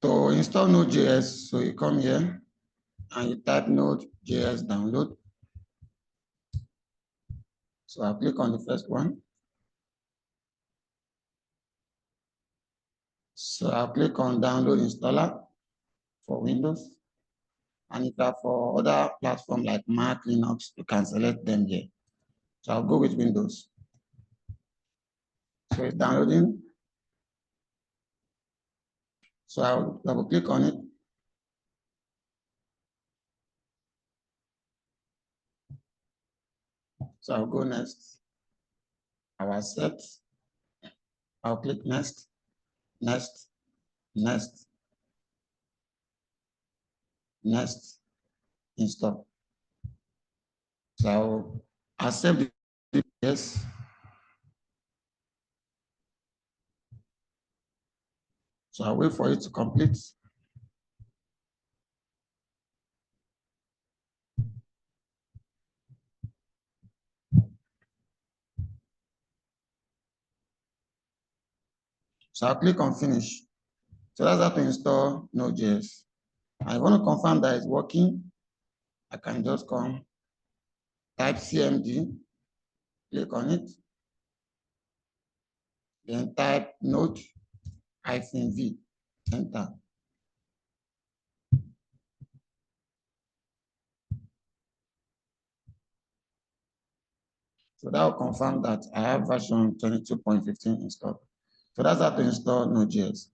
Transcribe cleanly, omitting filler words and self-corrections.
To install nodejs, so you come here and you type nodejs download. So I'll click on the first one. So I'll click on download installer for Windows. And if are for other platforms like Mac, Linux, you can select them here. So I'll go with Windows. So it's downloading. So I'll double click on it. So I'll go next. I'll accept. I'll click next, next, next, next, install. So I'll accept the yes. So I'll wait for it to complete. So I'll click on finish. So that's how to install Node.js. I want to confirm that it's working. I can just come, type CMD, click on it, then type node-v, enter. So that will confirm that I have version 22.15 installed. So that's how to install Node.js.